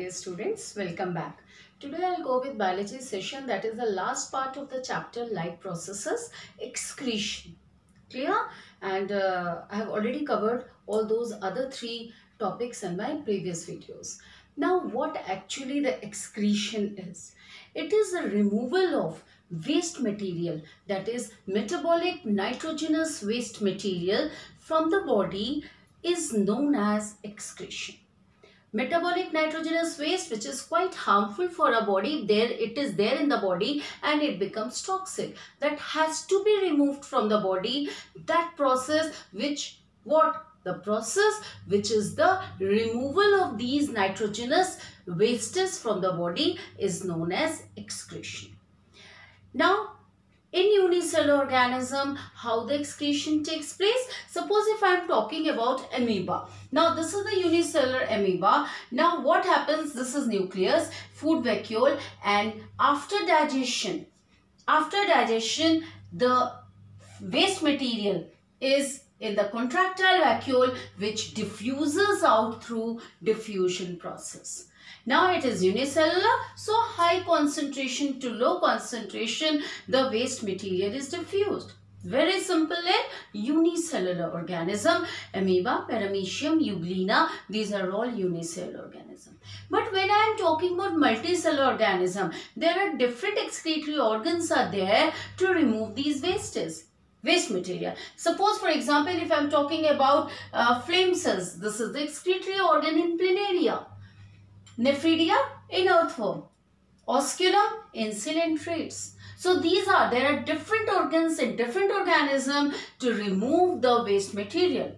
dear students, welcome back. Today I'll go with biology session, that is the last part of the chapter life processes, excretion. Clear? And I have already covered all those other three topics in my previous videos. Now what actually the excretion is? It is the removal of waste material, that is metabolic nitrogenous waste material from the body, is known as excretion. Metabolic nitrogenous waste, which is quite harmful for our body, it is there in the body and it becomes toxic, that has to be removed from the body. That process which the process which is the removal of these nitrogenous wastes from the body is known as excretion. Now in unicellular organism, how the excretion takes place? Suppose if I am talking about amoeba. Now this is the unicellular amoeba. Now what happens? This is nucleus, food vacuole, and after digestion, the waste material is in the contractile vacuole, which diffuses out through diffusion process. Now it is unicellular, so high concentration to low concentration, the waste material is diffused. Very simple in unicellular organism. Amoeba, Paramecium, Euglena, these are all unicellular organisms. But when I am talking about multicellular organism, there are different excretory organs are there to remove these waste material. Suppose for example, if I am talking about flame cells, this is the excretory organ in planaria. Nephridia in earthworm, osculum in coelentrates. So there are different organs in different organisms to remove the waste material.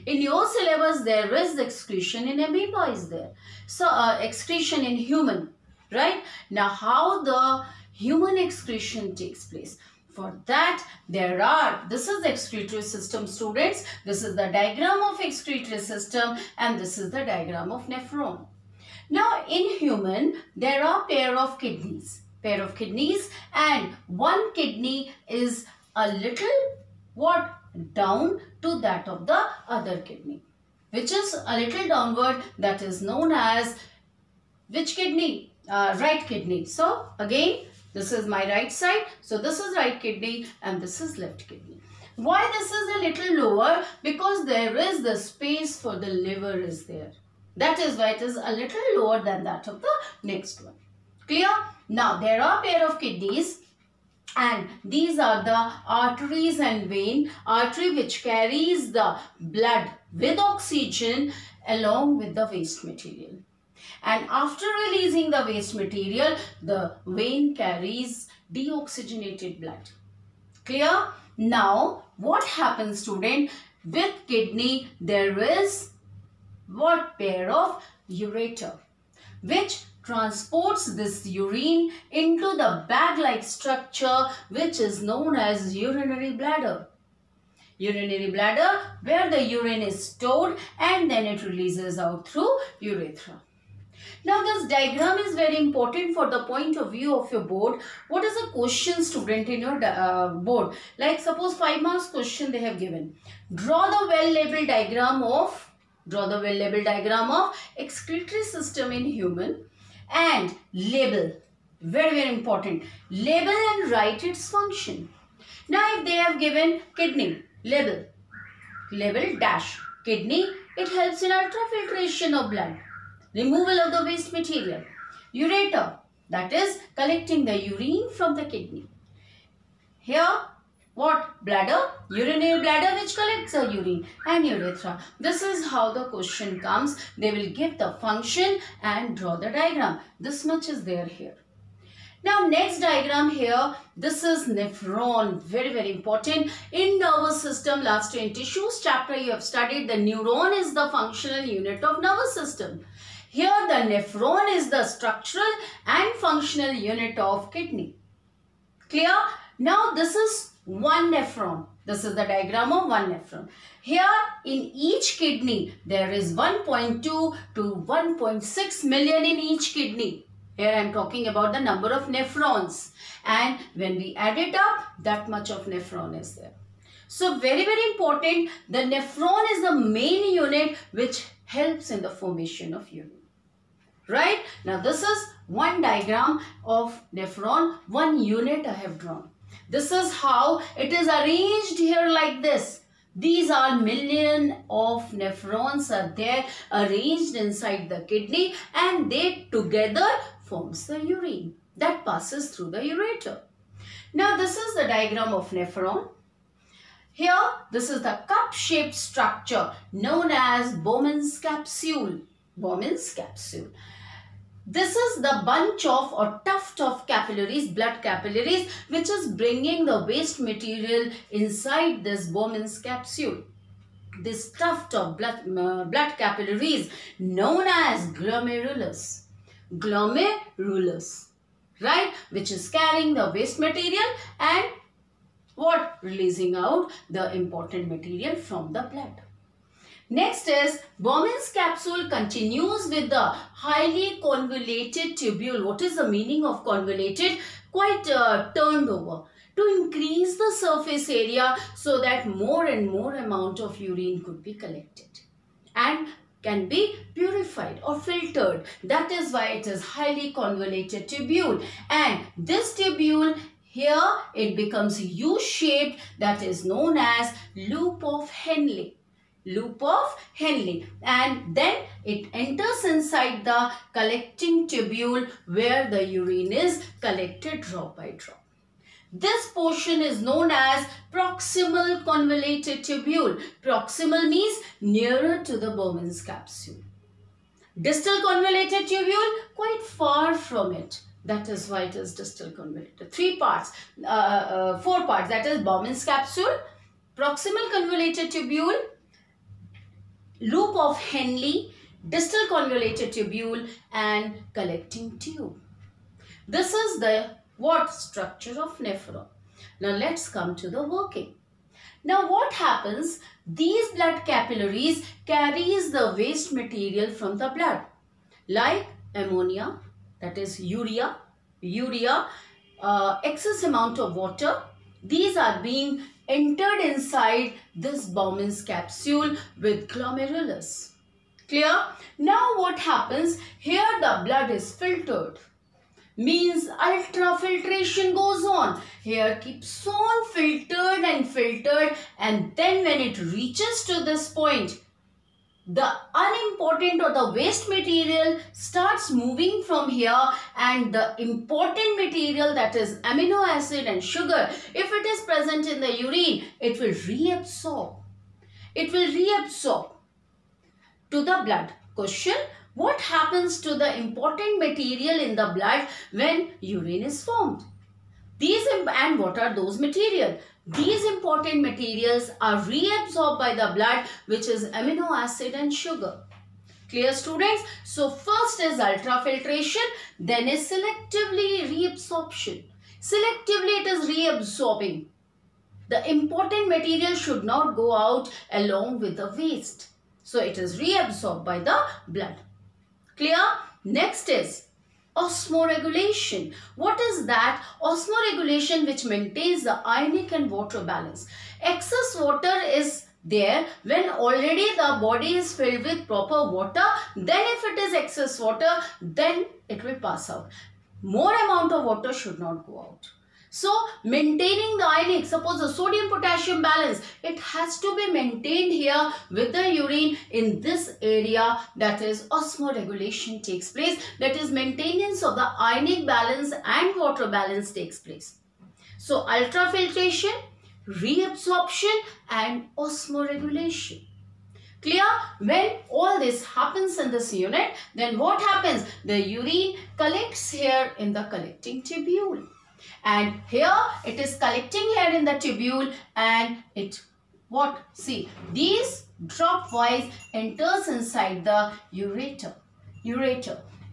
In your syllabus there is the excretion in amoeba is there. So excretion in human, right? Now how the human excretion takes place? For that this is the excretory system, students. This is the diagram of excretory system and this is the diagram of nephron. Now in human there are pair of kidneys and one kidney is a little down to that of the other kidney, which is a little downward, that is known as which kidney? Right kidney. So again this is my right side, so this is right kidney and this is left kidney. Why this is a little lower? Because there is the space for the liver is there. That is why it is a little lower than that of the next one. Clear? Now there are pair of kidneys and these are the arteries and vein. Artery which carries the blood with oxygen along with the waste material. And after releasing the waste material, the vein carries deoxygenated blood. Clear? Now what happens, student? With kidney there is pair of ureter, which transports this urine into the bag-like structure which is known as urinary bladder. Urinary bladder, where the urine is stored and then it releases out through urethra. Now this diagram is very important for the point of view of your board. What is the question, student, in your board? Like suppose 5 marks question they have given. Draw the well-labeled diagram of excretory system in human and label, very important, label and write its function. Now if they have given kidney, label dash kidney, it helps in ultrafiltration of blood, removal of the waste material. Ureter, that is collecting the urine from the kidney. Here bladder, urinary bladder which collects the urine, and urethra. This is how the question comes. They will give the function and draw the diagram. This much is there here. Now next diagram here, this is nephron, very important. In nervous system, last year in tissues chapter you have studied the neuron is the functional unit of nervous system. Here the nephron is the structural and functional unit of kidney. Clear? Now this is one nephron. This is the diagram of one nephron. Here in each kidney there is 1.2 to 1.6 million in each kidney. Here I am talking about the number of nephrons, and when we add it up, that much of nephron is there. So very important, the nephron is the main unit which helps in the formation of urine. right? Now this is one diagram of nephron, one unit I have drawn. This is how it is arranged here like this. These are million of nephrons are there arranged inside the kidney, and they together forms the urine that passes through the ureter. Now this is the diagram of nephron. Here this is the cup-shaped structure known as Bowman's capsule. Bowman's capsule. This is the bunch of or tuft of capillaries, blood capillaries, which is bringing the waste material inside this Bowman's capsule. This tuft of blood capillaries known as glomerulus. Glomerulus, right? Which is carrying the waste material and what? Releasing out the important material from the blood. Next is Bowman's capsule continues with the highly convoluted tubule. What is the meaning of convoluted? Quite turned over to increase the surface area so that more and more amount of urine could be collected and can be purified or filtered. That is why it is highly convoluted tubule. And this tubule here, it becomes U-shaped, that is known as loop of Henle. Loop of Henle, and then it enters inside the collecting tubule where the urine is collected drop by drop. This portion is known as proximal convoluted tubule. Proximal means nearer to the Bowman's capsule. Distal convoluted tubule, quite far from it. That is why it is distal convoluted. 4 parts, that is Bowman's capsule, proximal convoluted tubule, loop of Henle, distal convoluted tubule, and collecting tube. This is the what structure of nephron. Now let's come to the working. Now what happens? These blood capillaries carries the waste material from the blood like ammonia, that is urea, excess amount of water. These are being entered inside this Bowman's capsule with glomerulus. Clear? Now what happens? Here the blood is filtered. Means ultrafiltration goes on. Here keeps on filtered, and then when it reaches to this point, the unimportant or the waste material starts moving from here, and the important material, that is amino acid and sugar, if it is present in the urine, it will reabsorb. It will reabsorb to the blood. Question: what happens to the important material in the blood when urine is formed? And what are those material? These important materials are reabsorbed by the blood, which is amino acid and sugar. Clear, students? So first is ultrafiltration, then is selectively reabsorption. Selectively it is reabsorbing. The important material should not go out along with the waste. So it is reabsorbed by the blood. Clear? Next is osmoregulation. What is that? Osmoregulation, which maintains the ionic and water balance. Excess water is there when already the body is filled with proper water. Then if it is excess water, then it will pass out. More amount of water should not go out. So maintaining the ionic, suppose the sodium potassium balance, it has to be maintained here with the urine in this area, that is osmoregulation takes place, that is maintenance of the ionic balance and water balance takes place. So ultrafiltration, reabsorption and osmoregulation. Clear? When all this happens in this unit, then what happens? The urine collects here in the collecting tubule. And here it is collecting here in the tubule, and it what? See, these drop wise enters inside the ureter.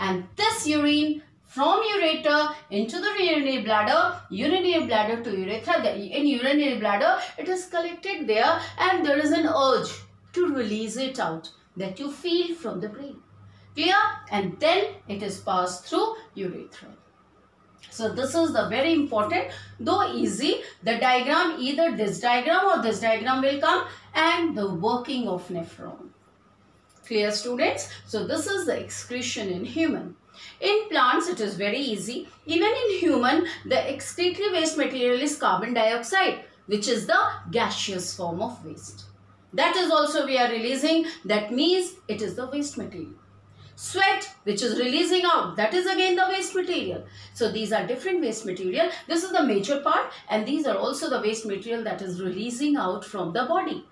And this urine from ureter into the urinary bladder to urethra. In urinary bladder, it is collected there, and there is an urge to release it out that you feel from the brain. Clear? And then it is passed through urethra. So this is the very important, though easy, the diagram, either this diagram or this diagram will come, and the working of nephron. Clear, students? So this is the excretion in human. In plants, it is very easy. Even in human, the excretory waste material is carbon dioxide, which is the gaseous form of waste. That is also we are releasing. That means it is the waste material. Sweat, which is releasing out, that is again the waste material. So these are different waste material. This is the major part, and these are also the waste material that is releasing out from the body.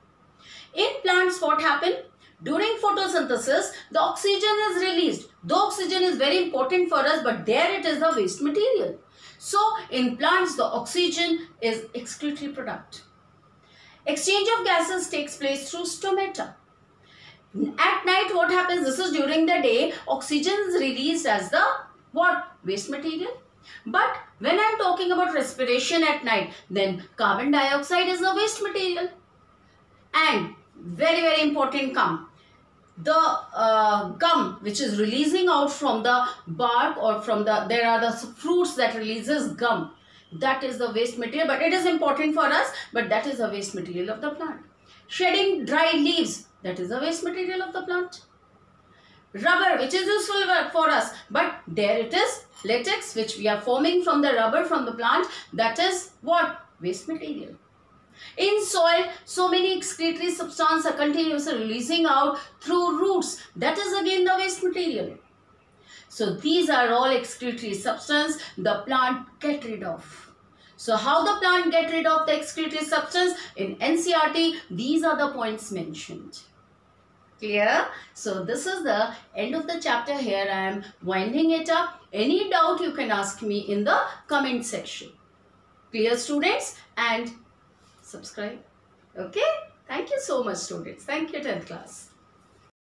In plants, what happens? During photosynthesis, the oxygen is released. Though oxygen is very important for us, but there it is the waste material. So in plants, the oxygen is excretory product. Exchange of gases takes place through stomata. At night, what happens? This is during the day. Oxygen is released as the what? Waste material. But when I am talking about respiration at night, then carbon dioxide is the waste material. And very important gum. The gum which is releasing out from the bark or from the, there are the fruits that releases gum. That is the waste material, but it is important for us, but that is the waste material of the plant. Shedding dried leaves, that is the waste material of the plant. Rubber, which is useful for us, but there it is, latex, which we are forming from the rubber from the plant, that is what? Waste material. In soil, so many excretory substances are continuously releasing out through roots. That is again the waste material. So these are all excretory substances the plant get rid of. So how the plant get rid of the excretory substance? In NCERT, these are the points mentioned. Clear? So this is the end of the chapter. Here I am winding it up. Any doubt you can ask me in the comment section. Clear, students? And subscribe. Okay? Thank you so much, students. Thank you, 10th class.